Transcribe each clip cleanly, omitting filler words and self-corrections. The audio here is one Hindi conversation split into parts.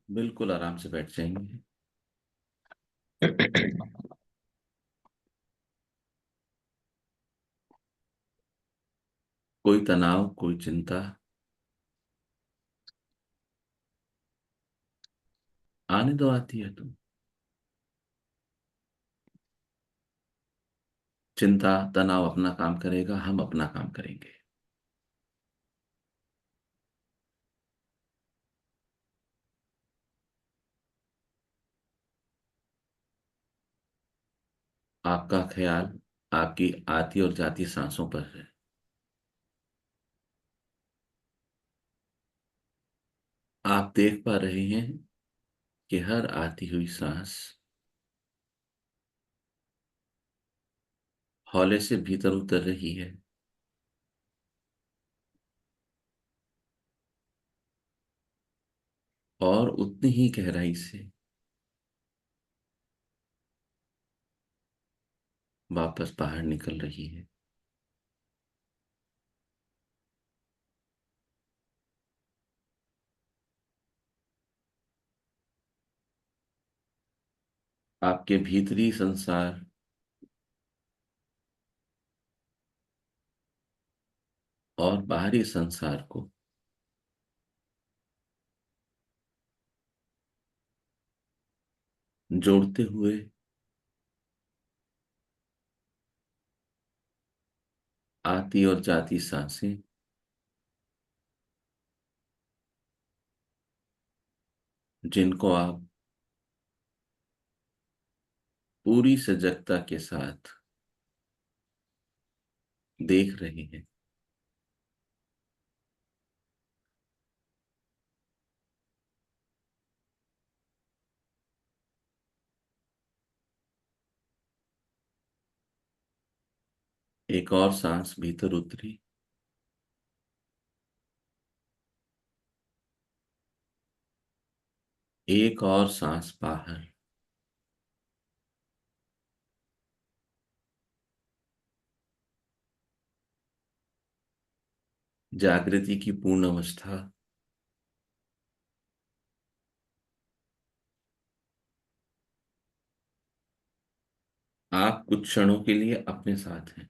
बिल्कुल आराम से बैठ जाएंगे। कोई तनाव, कोई चिंता आने दो, आती है तो। चिंता तनाव अपना काम करेगा, हम अपना काम करेंगे। आपका ख्याल आपकी आती और जाती सांसों पर है। आप देख पा रहे हैं कि हर आती हुई सांस हौले से भीतर उतर रही है और उतनी ही गहराई से वापस बाहर निकल रही है। आपके भीतरी संसार और बाहरी संसार को जोड़ते हुए आती और जाती सांसें, जिनको आप पूरी सजगता के साथ देख रहे हैं। एक और सांस भीतर उतरी, एक और सांस बाहर। जागृति की पूर्ण अवस्था आप कुछ क्षणों के लिए अपने साथ हैं।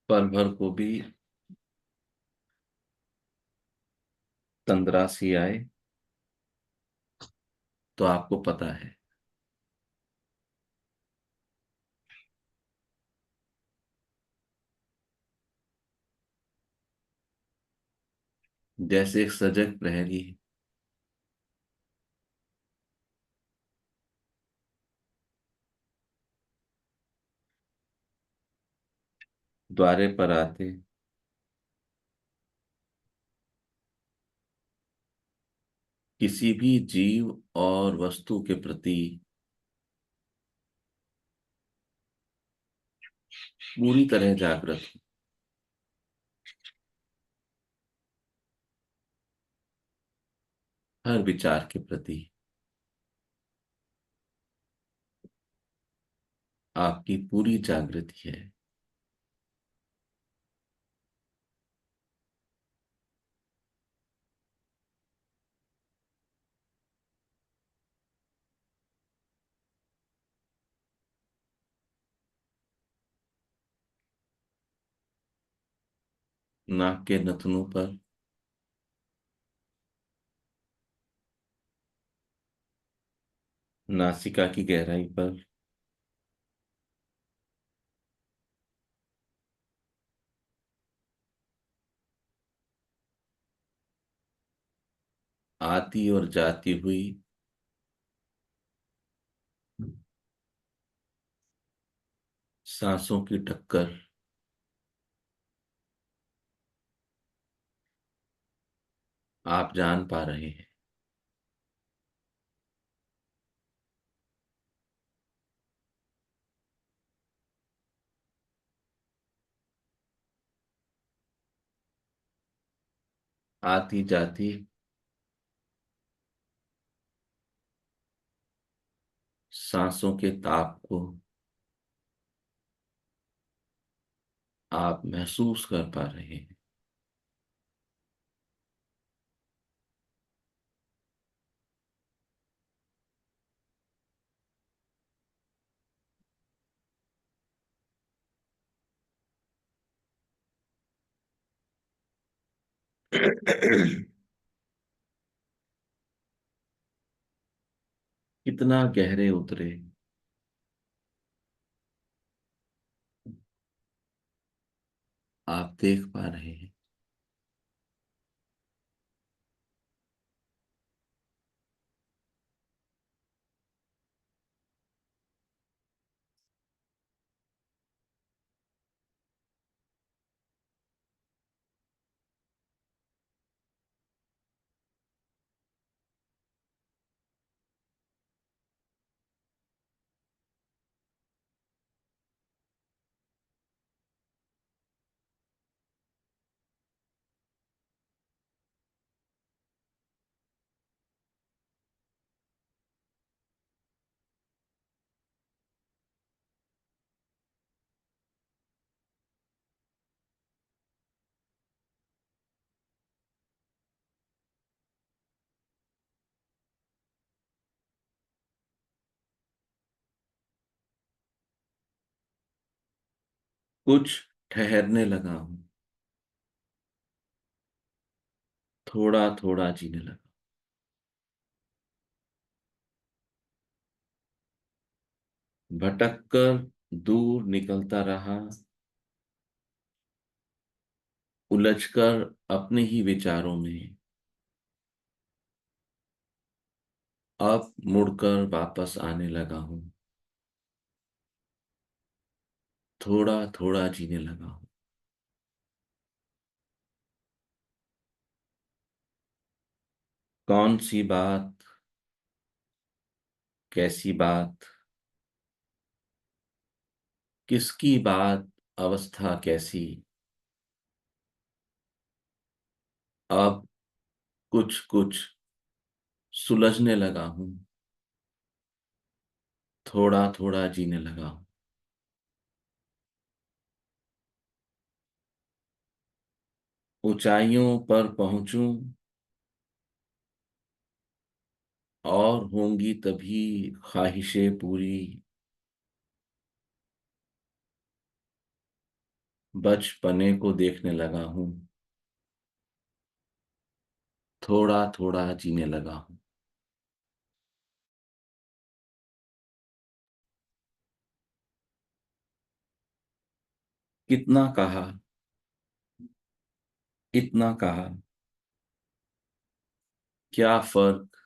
पल भर को भी तंद्रा सी आए तो आपको पता है, जैसे एक सजग प्रहरी द्वारे पर आते किसी भी जीव और वस्तु के प्रति पूरी तरह जागृत हो, हर विचार के प्रति आपकी पूरी जागृति है। नाक के नथनों पर, नासिका की गहराई पर, आती और जाती हुई सांसों की टक्कर आप जान पा रहे हैं। आती जाती सांसों के ताप को आप महसूस कर पा रहे हैं। कितना गहरे उतरे आप देख पा रहे हैं। कुछ ठहरने लगा हूं, थोड़ा थोड़ा जीने लगा। भटक कर दूर निकलता रहा, उलझकर अपने ही विचारों में। अब मुड़कर वापस आने लगा हूं, थोड़ा थोड़ा जीने लगा हूं। कौन सी बात, कैसी बात, किसकी बात, अवस्था कैसी। अब कुछ कुछ सुलझने लगा हूं, थोड़ा थोड़ा जीने लगा हूं। ऊंचाइयों पर पहुंचूं और होंगी तभी ख्वाहिशें पूरी। बचपने को देखने लगा हूं, थोड़ा थोड़ा जीने लगा हूं। कितना कहा, इतना कहा, क्या फर्क,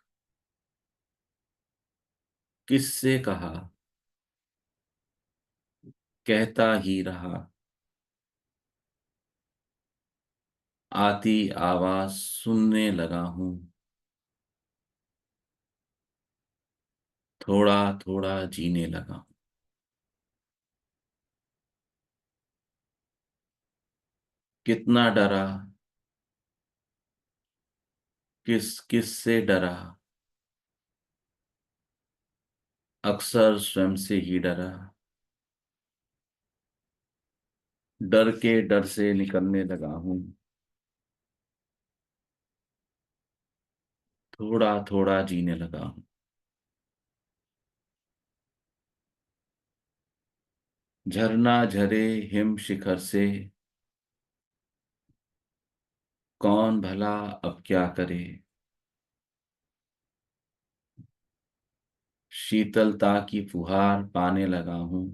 किससे कहा, कहता ही रहा। आती आवाज सुनने लगा हूं, थोड़ा थोड़ा जीने लगा हूं। कितना डरा, किस किस से डरा, अक्सर स्वयं से ही डरा। डर के डर से निकलने लगा हूं, थोड़ा थोड़ा जीने लगा हूं। झरना झरे हिम शिखर से, कौन भला अब क्या करे। शीतलता की फुहार पाने लगा हूं,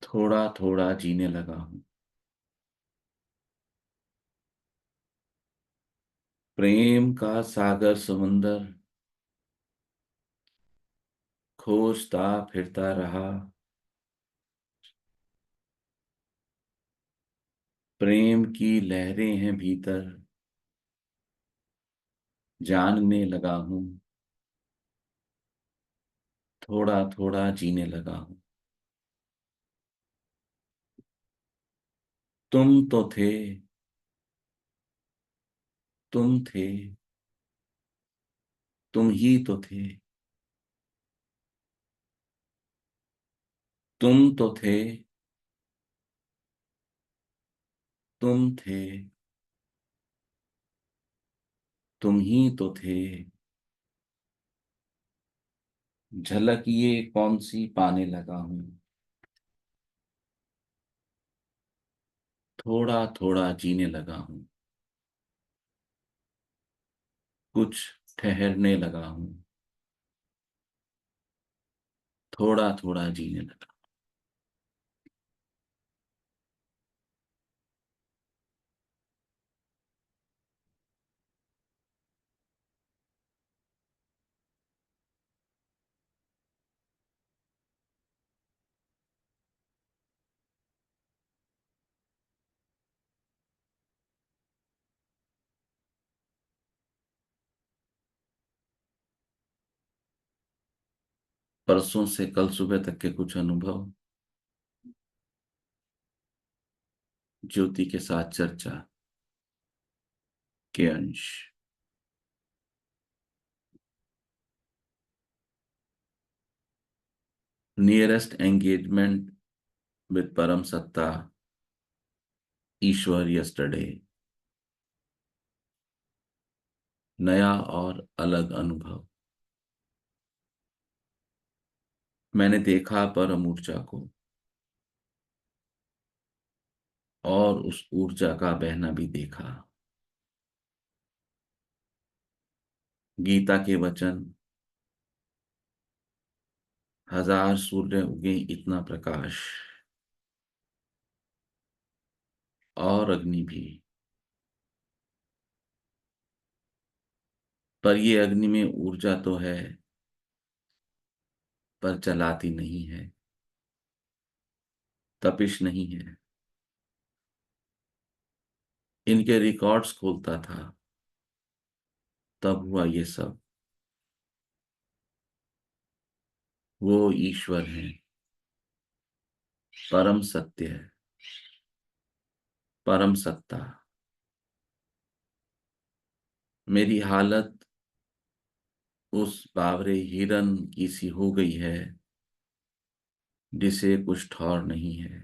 थोड़ा थोड़ा जीने लगा हूं। प्रेम का सागर समुंदर खोजता फिरता रहा। प्रेम की लहरें हैं भीतर, जानने लगा हूं। थोड़ा थोड़ा जीने लगा हूं। तुम तो थे, तुम थे, तुम ही तो थे। तुम तो थे, तुम थे, तुम ही तो थे। झलक ये कौन सी पाने लगा हूं। थोड़ा थोड़ा जीने लगा हूं। कुछ ठहरने लगा हूं। थोड़ा थोड़ा जीने लगा। परसों से कल सुबह तक के कुछ अनुभव। ज्योति के साथ चर्चा के अंश। नियरेस्ट एंगेजमेंट विद परम सत्ता ईश्वर यस्टरडे। नया और अलग अनुभव। मैंने देखा परम ऊर्जा को और उस ऊर्जा का बहना भी देखा। गीता के वचन, हजार सूर्य उगे इतना प्रकाश, और अग्नि भी। पर ये अग्नि में ऊर्जा तो है, पर जलाती नहीं है, तपिश नहीं है। इनके रिकॉर्ड्स खोलता था, तब हुआ ये सब। वो ईश्वर है, परम सत्य है, परम सत्ता। मेरी हालत उस बावरे हिरन की सी हो गई है, जिसे कुछ ठौर नहीं है।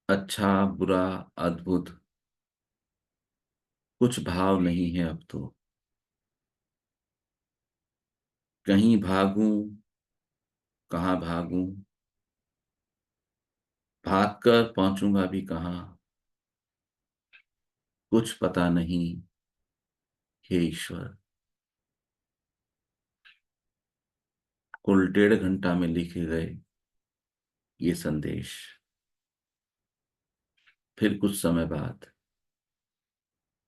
अच्छा बुरा अद्भुत कुछ भाव नहीं है अब तो। कहीं भागूं, कहाँ भागूं, भागकर पहुंचूंगा भी कहाँ, कुछ पता नहीं। हे ईश्वर। कुल 1.5 घंटा में लिखे गए ये संदेश। फिर कुछ समय बाद,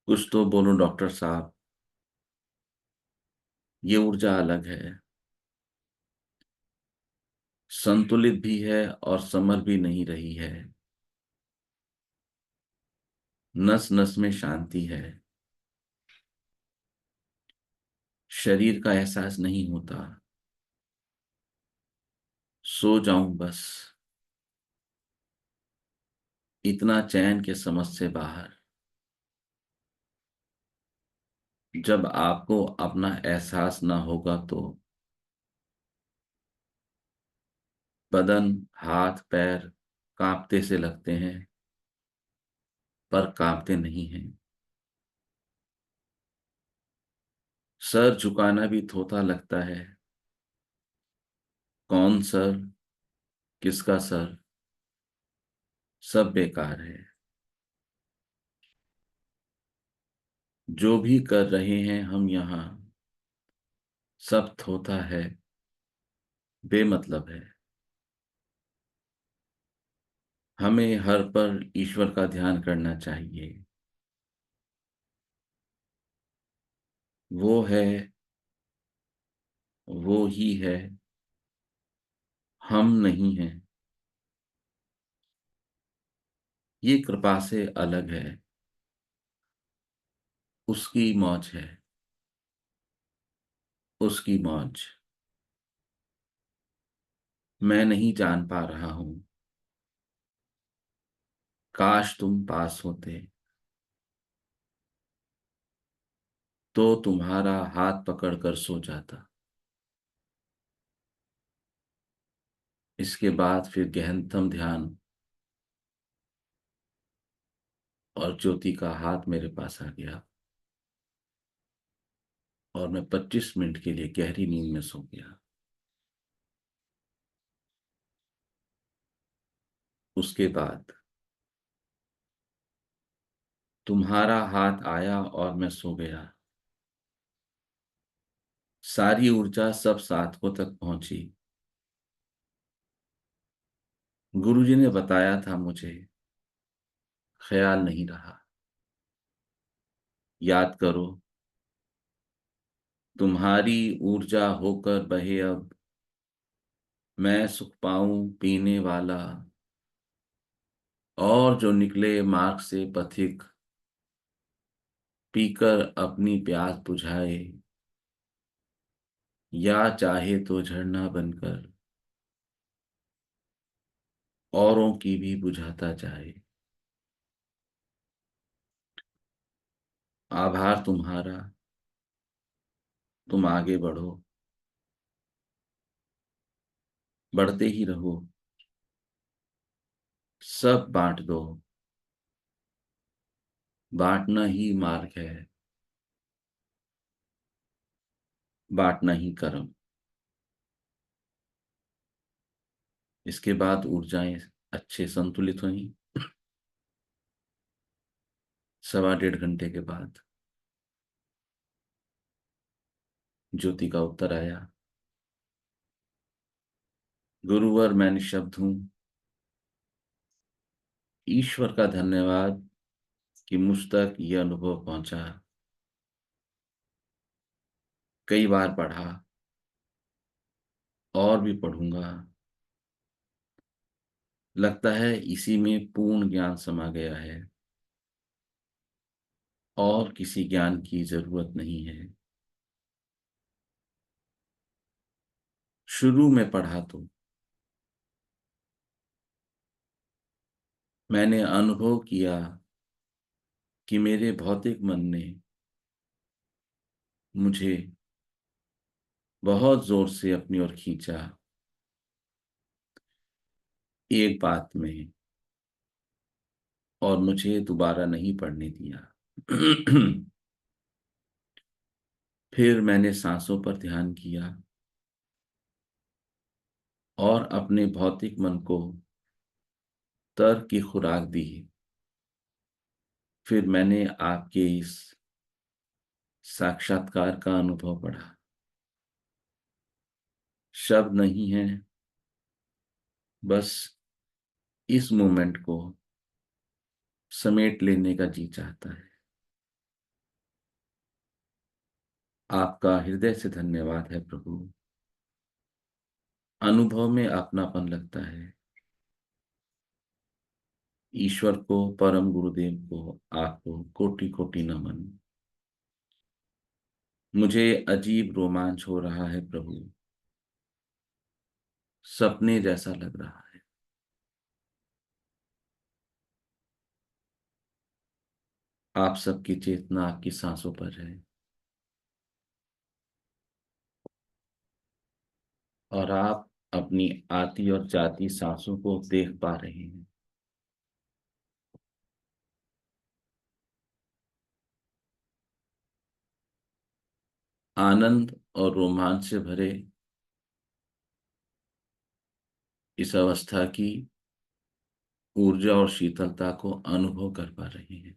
कुछ तो बोलो डॉक्टर साहब। ये ऊर्जा अलग है, संतुलित भी है और समर भी नहीं रही है। नस नस में शांति है, शरीर का एहसास नहीं होता। सो जाऊं बस, इतना चैन के समझ से बाहर। जब आपको अपना एहसास ना होगा तो बदन, हाथ पैर कांपते से लगते हैं, पर कांपते नहीं हैं। सर झुकाना भी थोथा लगता है। कौन सर, किसका सर, सब बेकार है। जो भी कर रहे हैं हम यहाँ, सब थोथा है, बेमतलब है। हमें हर पल ईश्वर का ध्यान करना चाहिए। वो है, वो ही है, हम नहीं हैं। ये कृपा से अलग है, उसकी मौज है, उसकी मौज। मैं नहीं जान पा रहा हूं, काश तुम पास होते तो तुम्हारा हाथ पकड़कर सो जाता। इसके बाद फिर गहनतम ध्यान, और ज्योति का हाथ मेरे पास आ गया और मैं 25 मिनट के लिए गहरी नींद में सो गया। उसके बाद तुम्हारा हाथ आया और मैं सो गया। सारी ऊर्जा सब साधकों तक पहुंची। गुरुजी ने बताया था मुझे, ख्याल नहीं रहा। याद करो, तुम्हारी ऊर्जा होकर बहे अब, मैं सुख पाऊं पीने वाला। और जो निकले मार्ग से पथिक, पीकर अपनी प्यास बुझाए, या चाहे तो झरना बनकर औरों की भी बुझाता जाए। आभार तुम्हारा, तुम आगे बढ़ो, बढ़ते ही रहो। सब बांट दो, बांटना ही मार्ग है, बांटना ही कर्म। इसके बाद ऊर्जाएं अच्छे संतुलित हुई। 1.25 घंटे के बाद ज्योति का उत्तर आया, गुरुवर मैं निशब्द हूं। ईश्वर का धन्यवाद कि मुझ तक यह अनुभव पहुंचा। कई बार पढ़ा और भी पढ़ूंगा। लगता है इसी में पूर्ण ज्ञान समा गया है और किसी ज्ञान की जरूरत नहीं है। शुरू में पढ़ा तो मैंने अनुभव किया कि मेरे भौतिक मन ने मुझे बहुत जोर से अपनी ओर खींचा, एक बात में, और मुझे दोबारा नहीं पढ़ने दिया। फिर मैंने सांसों पर ध्यान किया और अपने भौतिक मन को तर्क की खुराक दी। फिर मैंने आपके इस साक्षात्कार का अनुभव पढ़ा। शब्द नहीं है, बस इस मोमेंट को समेट लेने का जी चाहता है। आपका हृदय से धन्यवाद है प्रभु। अनुभव में अपनापन लगता है। ईश्वर को, परम गुरुदेव को, आपको कोटि कोटि नमन। मुझे अजीब रोमांच हो रहा है प्रभु, सपने जैसा लग रहा है। आप सबकी चेतना आपकी सांसों पर है और आप अपनी आती और जाती सांसों को देख पा रहे हैं। आनंद और रोमांच से भरे इस अवस्था की ऊर्जा और शीतलता को अनुभव कर पा रहे हैं।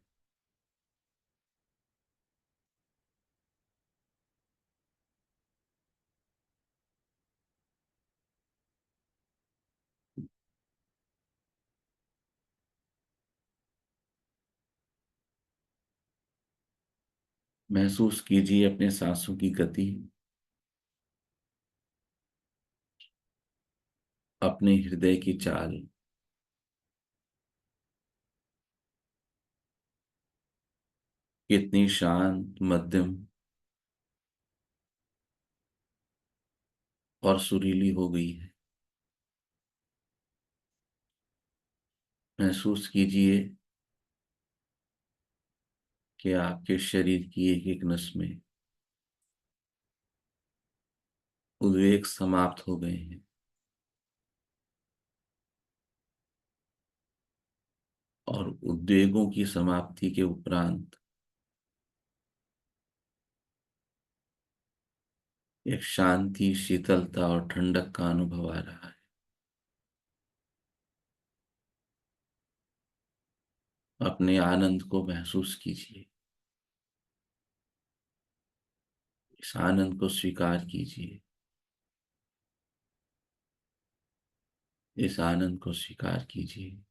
महसूस कीजिए अपने सांसों की गति, अपने हृदय की चाल। कितनी शांत, मध्यम और सुरीली हो गई है। महसूस कीजिए कि आपके शरीर की एक एक नस में उद्वेग समाप्त हो गए हैं और उद्वेगों की समाप्ति के उपरांत एक शांति, शीतलता और ठंडक का अनुभव आ रहा है। अपने आनंद को महसूस कीजिए। इस आनंद को स्वीकार कीजिए। इस आनंद को स्वीकार कीजिए।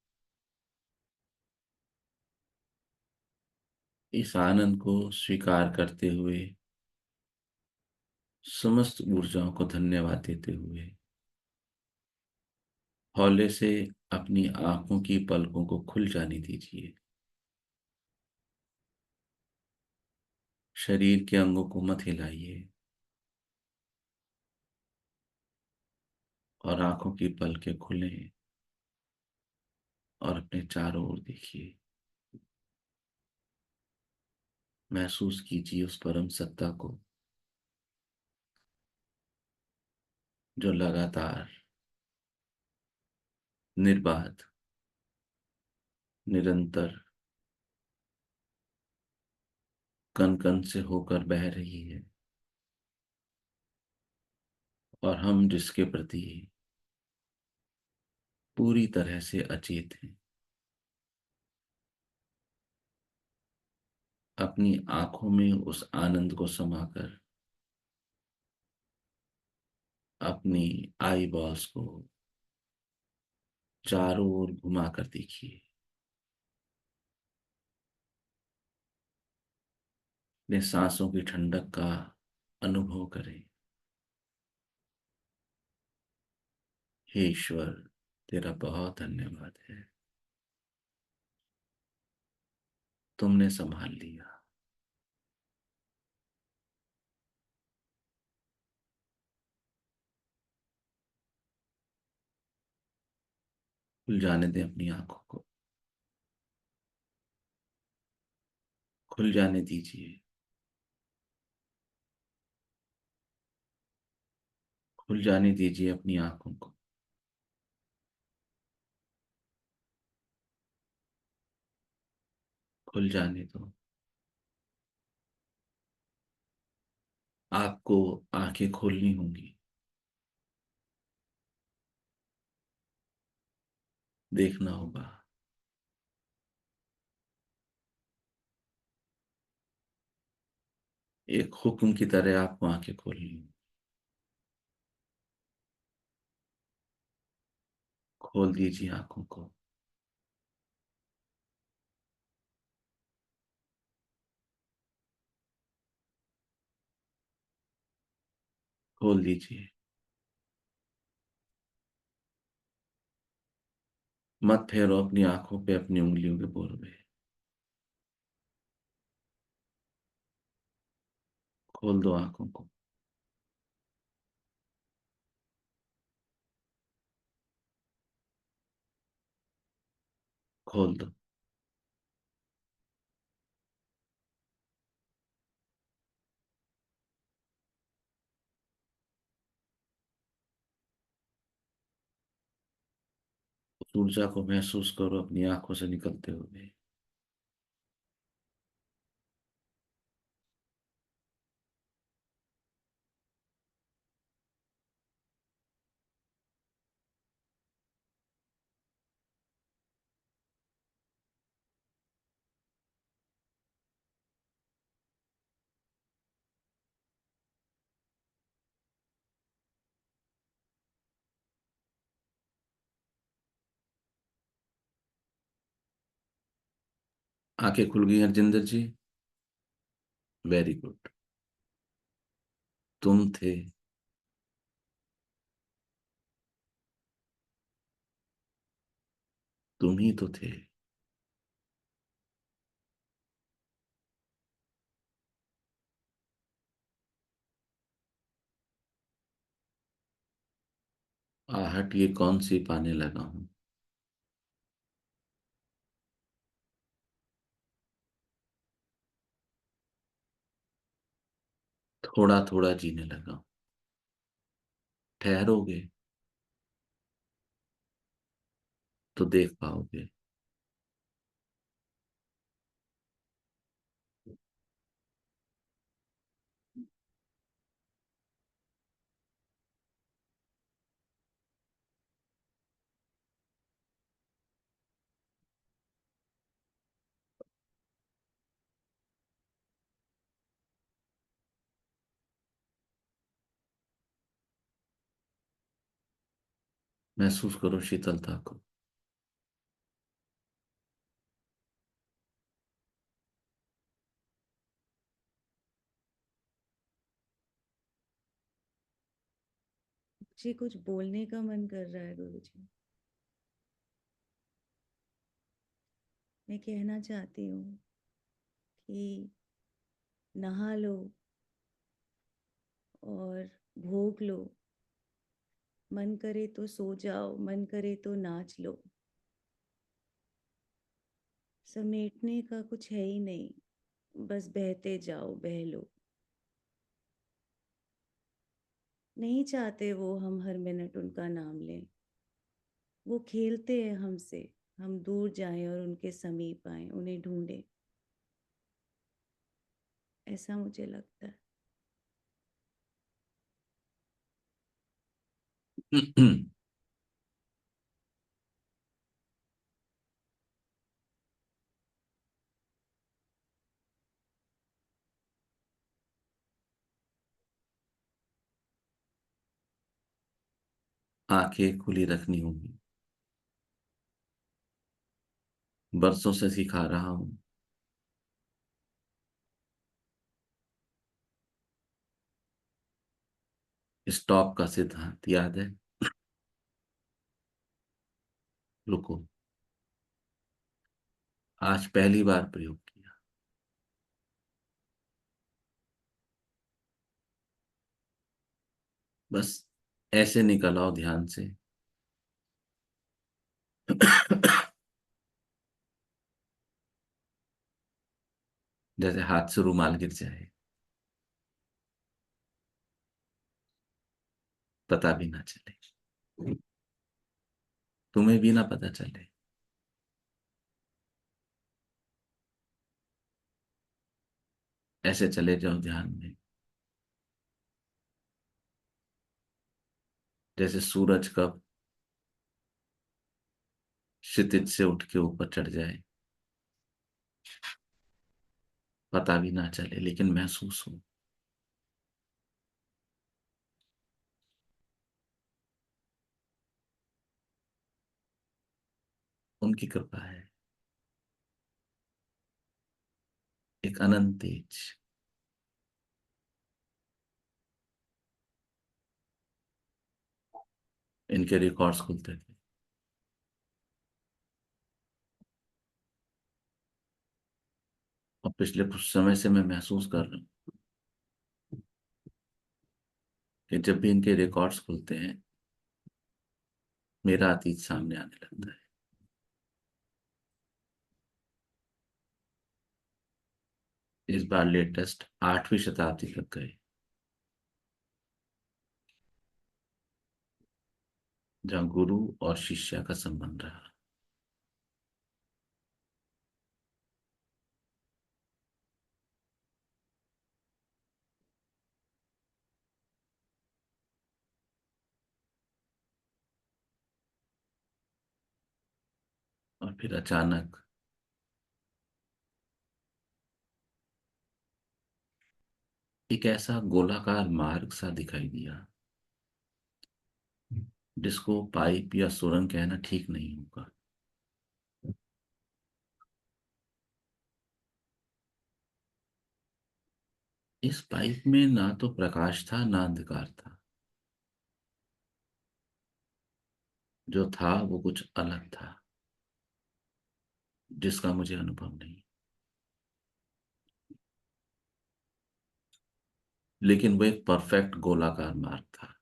इस आनंद को स्वीकार करते हुए, समस्त ऊर्जाओं को धन्यवाद देते हुए, हौले से अपनी आंखों की पलकों को खुल जाने दीजिए। शरीर के अंगों को मत हिलाइए और आंखों की पलकें खुलें और अपने चारों ओर देखिए। महसूस कीजिए उस परम सत्ता को जो लगातार, निर्बाध, निरंतर, कण कण से होकर बह रही है और हम जिसके प्रति पूरी तरह से अचेत हैं। अपनी आंखों में उस आनंद को समाकर अपनी आई बॉल्स को चारों ओर घुमा कर देखिए। अपने सांसों की ठंडक का अनुभव करें। हे ईश्वर, तेरा बहुत धन्यवाद है, तुमने संभाल लिया। खुल जाने दें अपनी आंखों को, खुल जाने दीजिए। खुल जाने दीजिए अपनी आंखों को। खुल जाने दो। आपको आंखें खोलनी होंगी, देखना होगा। एक हुक्म की तरह आपको आंखें खोलनी होंगी। खोल दीजिए आंखों को। खोल दीजिए। मत फेरो अपनी आंखों पे अपनी उंगलियों के बोर में। खोल दो आंखों को। खोल दो। उस ऊर्जा को महसूस करो अपनी आंखों से निकलते हुए। आंखें खुल गई हरजिंदर जी। Very good. तुम थे। तुम ही तो थे। आहट ये कौन सी पाने लगा हूं। थोड़ा थोड़ा जीने लगा हूं। ठहरोगे तो देख पाओगे। महसूस करो शीतलता को। मुझे कुछ बोलने का मन कर रहा है गुरुजी। मैं कहना चाहती हूँ कि नहा लो और भोग लो। मन करे तो सो जाओ, मन करे तो नाच लो। समेटने का कुछ है ही नहीं, बस बहते जाओ, बह लो। नहीं चाहते वो हम हर मिनट उनका नाम लें। वो खेलते हैं हमसे, हम दूर जाएं और उनके समीप आएं, उन्हें ढूंढें। ऐसा मुझे लगता है। आंखें खुली रखनी होगी। बरसों से सिखा रहा हूं। स्टॉप का सिद्धांत याद है। रुको। आज पहली बार प्रयोग किया। बस ऐसे निकल आओ ध्यान से। जैसे हाथ से रुमाल गिर जाए। पता भी ना चले। तुम्हें भी ना पता चले। ऐसे चले जाओ ध्यान में। जैसे सूरज कब क्षितिज से उठ के ऊपर चढ़ जाए। पता भी ना चले लेकिन महसूस हो। उनकी कृपा है। एक अनंत तेज। इनके रिकॉर्ड्स खुलते थे। और पिछले कुछ समय से मैं महसूस कर रहा हूँ कि जब भी इनके रिकॉर्ड्स खुलते हैं मेरा अतीत सामने आने लगता है। इस बार लेटेस्ट 8वीं शताब्दी तक गए। जहाँ गुरु और शिष्य का संबंध रहा। और फिर अचानक एक ऐसा गोलाकार मार्ग सा दिखाई दिया जिसको पाइप या सुरंग कहना ठीक नहीं होगा। इस पाइप में ना तो प्रकाश था ना अंधकार था। जो था वो कुछ अलग था, जिसका मुझे अनुभव नहीं। लेकिन वो एक परफेक्ट गोलाकार मार्ग था।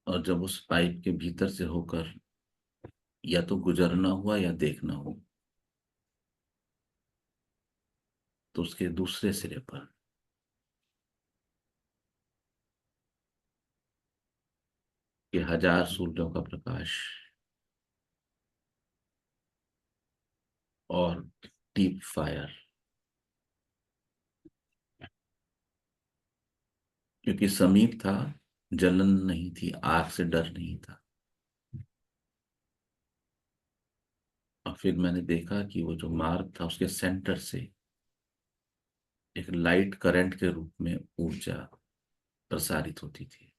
और जब उस पाइप के भीतर से होकर या तो गुजरना हुआ या देखना हुआ, तो उसके दूसरे सिरे पर ये हजार सूर्यों का प्रकाश और डीप फायर। क्योंकि समीप था, जलन नहीं थी, आग से डर नहीं था। और फिर मैंने देखा कि वो जो मार्ग था उसके सेंटर से एक लाइट करंट के रूप में ऊर्जा प्रसारित होती थी।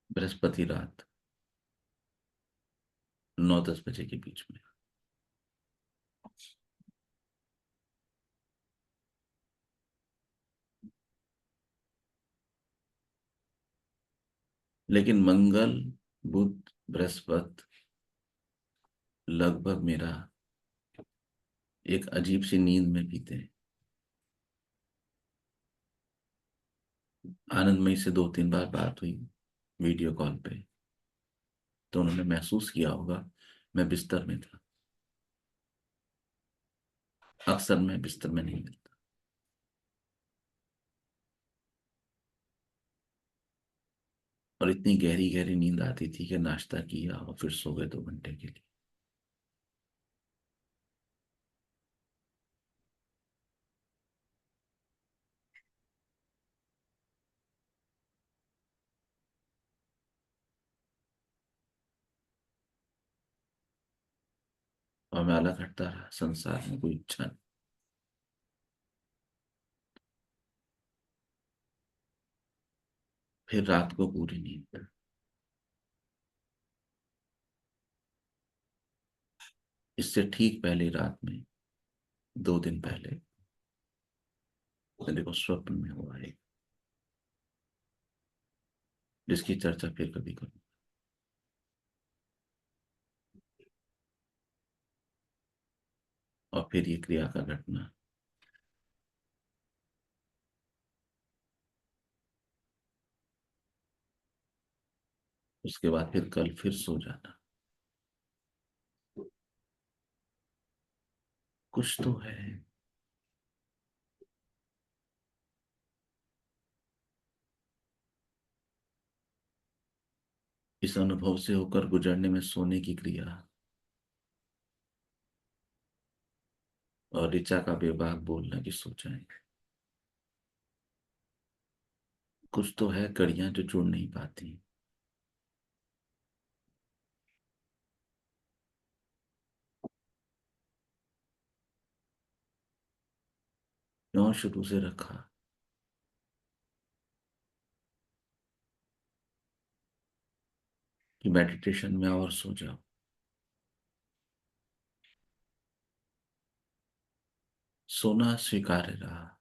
बृहस्पति रात 9-10 बजे के बीच में। लेकिन मंगल, बुध, बृहस्पति लगभग मेरा एक अजीब सी नींद में बीते। आनंदमयी से 2-3 बार बात हुई वीडियो कॉल पे, तो उन्होंने महसूस किया होगा मैं बिस्तर में था। अक्सर मैं बिस्तर में नहीं मिलता। और इतनी गहरी गहरी नींद आती थी कि नाश्ता किया और फिर सो गए 2 घंटे के लिए। और मैं अलग हटता रहा, संसार में कोई इच्छा नहीं। फिर रात को पूरी नींद। इससे ठीक पहले रात में, 2 दिन पहले, मेरे को स्वप्न में हुआ एक, जिसकी चर्चा फिर कभी करूँ। और फिर ये क्रिया का घटना। उसके बाद फिर कल फिर सो जाना। कुछ तो है। इस अनुभव से होकर गुजरने में सोने की क्रिया और ऋचा का बेबाक बोलना कि सो जाए। कुछ तो है, कड़ियां जो जुड़ नहीं पाती। क्यों शुरू से रखा कि मेडिटेशन में और सो जाओ। सोना स्वीकार्य रहा।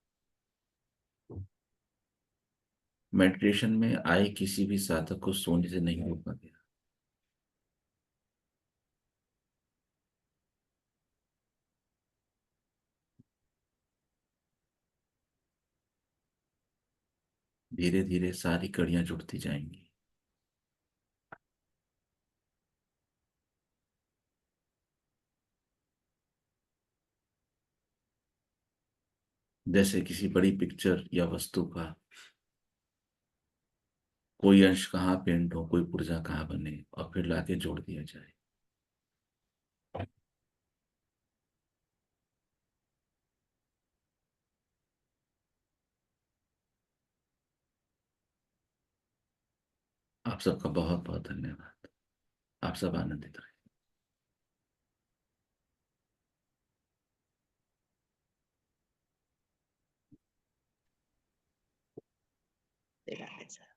मेडिटेशन में आए किसी भी साधक को सोने से नहीं रोका गया। धीरे धीरे सारी कड़ियां जुड़ती जाएंगी। जैसे किसी बड़ी पिक्चर या वस्तु का कोई अंश कहाँ पेंट हो, कोई पुर्जा कहाँ बने, और फिर लाके जोड़ दिया जाए। आप सबका बहुत बहुत धन्यवाद। आप सब आनंदित रहे। राधे राधे सर।